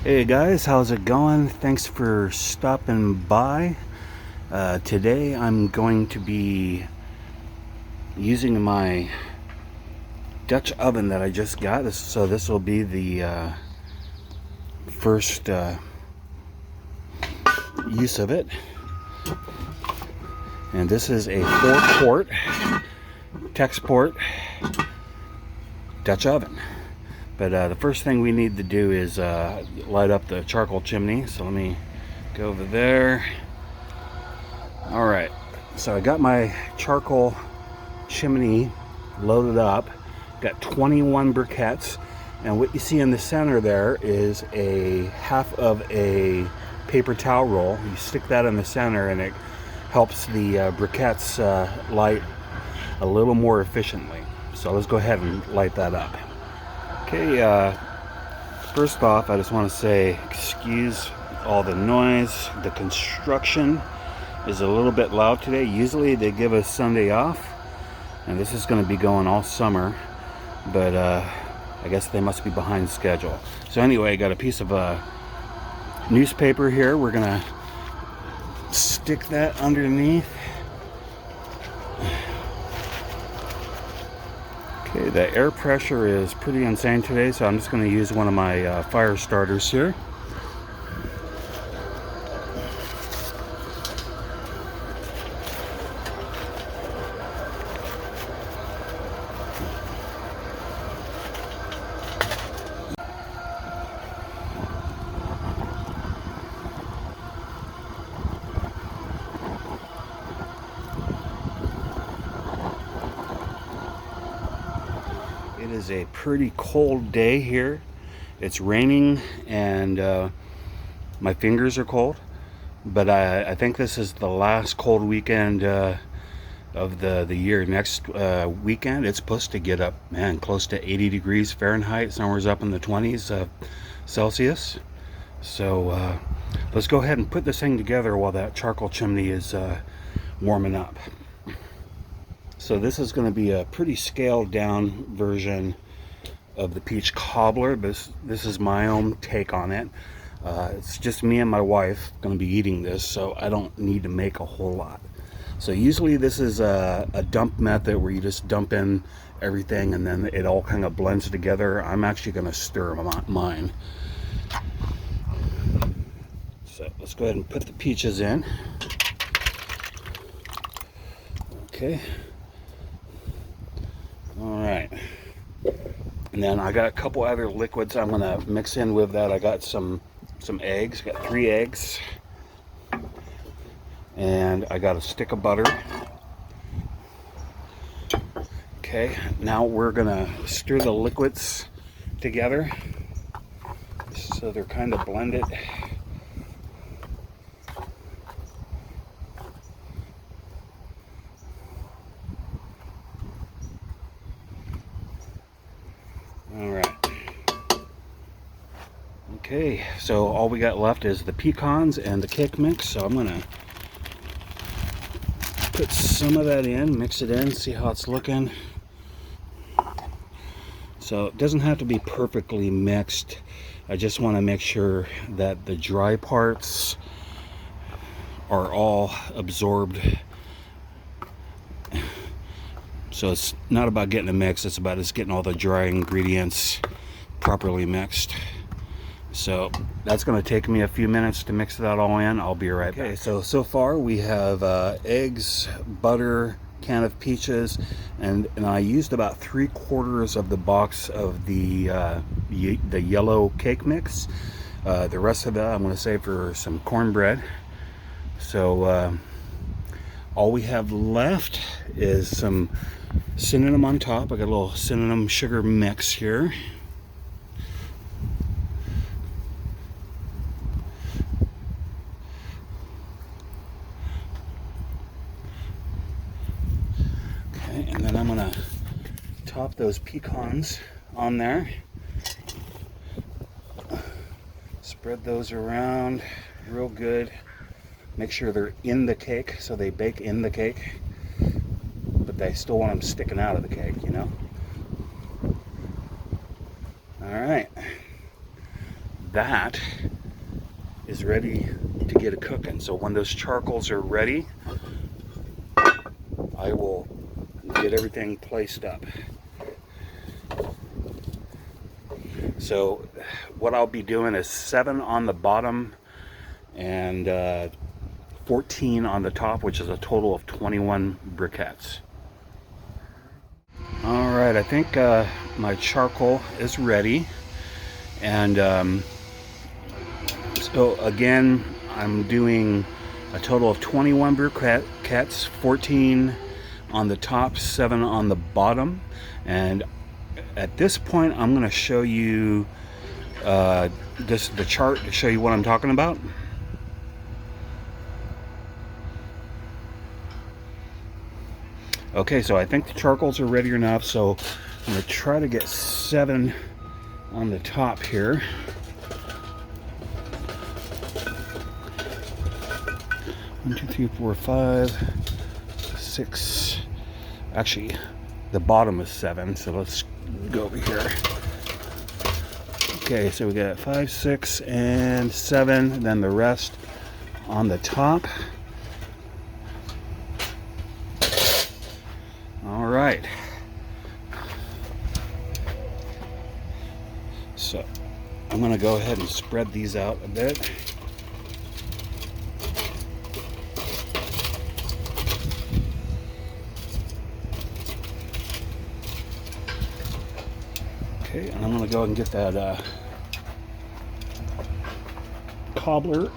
Hey guys, how's it going? Thanks for stopping by. Today I'm going to be using my Dutch oven that I just got. So this will be the first use of it. And this is a 4-quart Texport Dutch oven. But the first thing we need to do is light up the charcoal chimney. So let me go over there. All right, so I got my charcoal chimney loaded up. Got 21 briquettes, and what you see in the center there is a half of a paper towel roll. You stick that in the center and it helps the briquettes light a little more efficiently. So let's go ahead and light that up. Okay, first off, I just want to say excuse all the noise. The construction is a little bit loud today. Usually they give us Sunday off, and this is going to be going all summer, but I guess they must be behind schedule. So anyway, I got a piece of newspaper here. We're going to stick that underneath. Okay, the air pressure is pretty insane today, so I'm just going to use one of my fire starters here. It is a pretty cold day here. It's raining and my fingers are cold, but I think this is the last cold weekend of the year. Next weekend it's supposed to get up, man, close to 80 degrees Fahrenheit, somewhere's up in the 20s Celsius. So let's go ahead and put this thing together while that charcoal chimney is warming up. So this is going to be a pretty scaled down version of the peach cobbler, but this is my own take on it. It's just me and my wife going to be eating this, so I don't need to make a whole lot. So usually this is a dump method where you just dump in everything and then it all kind of blends together. I'm actually going to stir mine. So let's go ahead and put the peaches in. Okay. All right, and then I got a couple other liquids I'm gonna mix in with that. I got some eggs. Got 3 eggs, and I got a stick of butter. Okay, now we're gonna stir the liquids together so they're kind of blended. All right. Okay, so all we got left is the pecans and the cake mix. So I'm gonna put some of that in, mix it in, see how it's looking. So it doesn't have to be perfectly mixed. I just want to make sure that the dry parts are all absorbed. So it's not about getting a mix, it's about just getting all the dry ingredients properly mixed. So that's going to take me a few minutes to mix that all in. I'll be right back. So far we have eggs, butter, can of peaches, and I used about 3/4 of the box of the yellow cake mix. The rest of that I'm going to save for some cornbread. So all we have left is some cinnamon on top. I got a little cinnamon sugar mix here. Okay, and then I'm gonna top those pecans on there. Spread those around real good. Make sure they're in the cake so they bake in the cake, but they still want them sticking out of the cake, you know. All right, that is ready to get it cooking. So when those charcoals are ready, I will get everything placed up. So what I'll be doing is 7 on the bottom and 14 on the top, which is a total of 21 briquettes. All right, I think my charcoal is ready. And so again, I'm doing a total of 21 briquettes, 14 on the top, 7 on the bottom. And at this point, I'm going to show you the chart to show you what I'm talking about. Okay, so I think the charcoals are ready enough, so I'm going to try to get 7 on the top here. One, 2, 3, 4, 5, 6. Actually, the bottom is 7, so let's go over here. Okay, so we got 5, 6, and 7, then the rest on the top. All right. So I'm going to go ahead and spread these out a bit. Okay, and I'm going to go and get that cobbler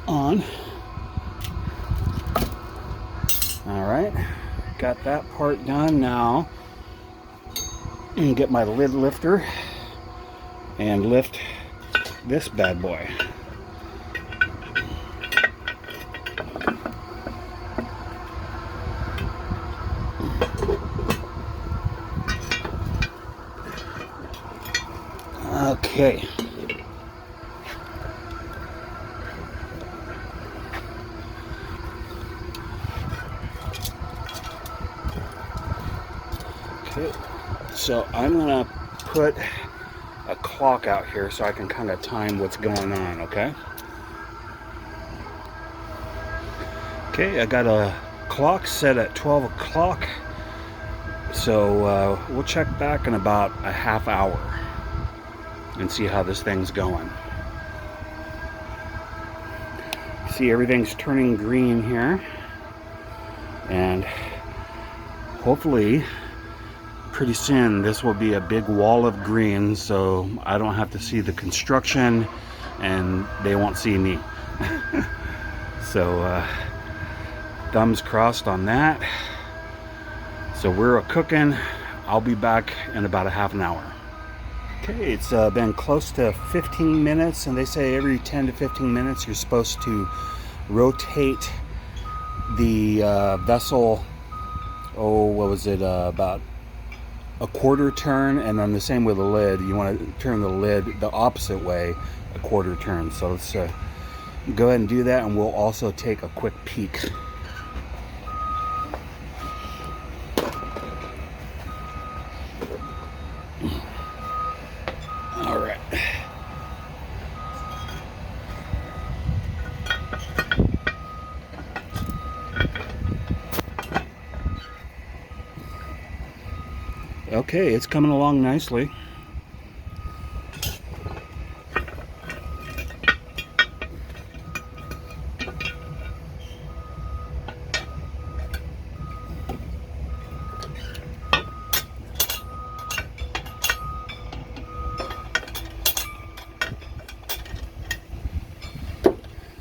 on. All right, got that part done. Now I'm going to get my lid lifter and lift this bad boy. Okay. Okay, so I'm gonna put a clock out here so I can kind of time what's going on, okay? Okay, I got a clock set at 12 o'clock, so we'll check back in about a half hour and see how this thing's going. See, everything's turning green here, and hopefully pretty soon this will be a big wall of green, so I don't have to see the construction and they won't see me. So thumbs crossed on that. So we're cooking. I'll be back in about a half an hour. Okay, it's been close to 15 minutes, and they say every 10 to 15 minutes you're supposed to rotate the vessel, what was it, about a quarter turn, and then the same with the lid. You want to turn the lid the opposite way, a quarter turn. So let's go ahead and do that, and we'll also take a quick peek. All right. Okay, it's coming along nicely.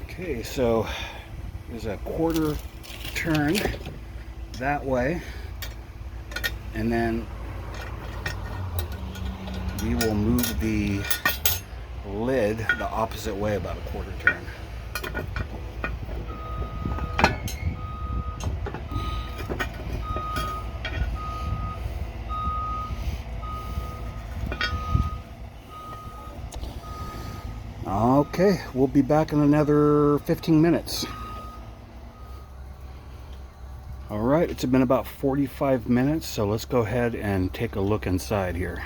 Okay, so there's a quarter turn that way, and then we will move the lid the opposite way about a quarter turn. Okay, we'll be back in another 15 minutes. All right, it's been about 45 minutes, so let's go ahead and take a look inside here.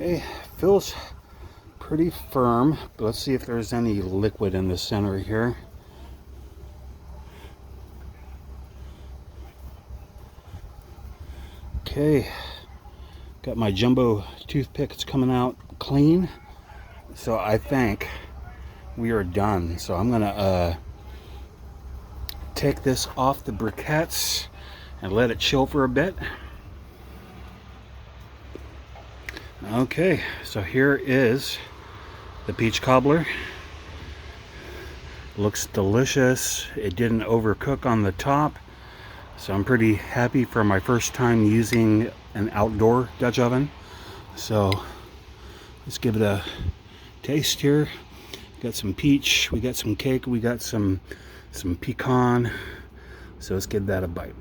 Okay, feels pretty firm, but let's see if there's any liquid in the center here. Okay, got my jumbo toothpick. It's coming out clean, so I think we are done. So I'm gonna take this off the briquettes and let it chill for a bit. Okay, so here is the peach cobbler. Looks delicious. It didn't overcook on the top, so I'm pretty happy for my first time using an outdoor Dutch oven. So let's give it a taste here. Got some peach, we got some cake, we got some pecan. So let's give that a bite.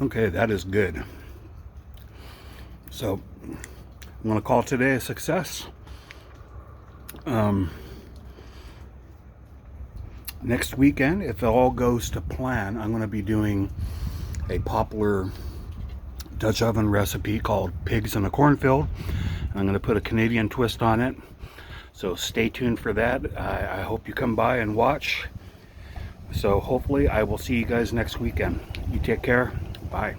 Okay, that is good. So I'm gonna call today a success. Next weekend, if it all goes to plan, I'm gonna be doing a popular Dutch oven recipe called Pigs in a Cornfield. I'm gonna put a Canadian twist on it. So stay tuned for that. I hope you come by and watch. So hopefully I will see you guys next weekend. You take care. Bye.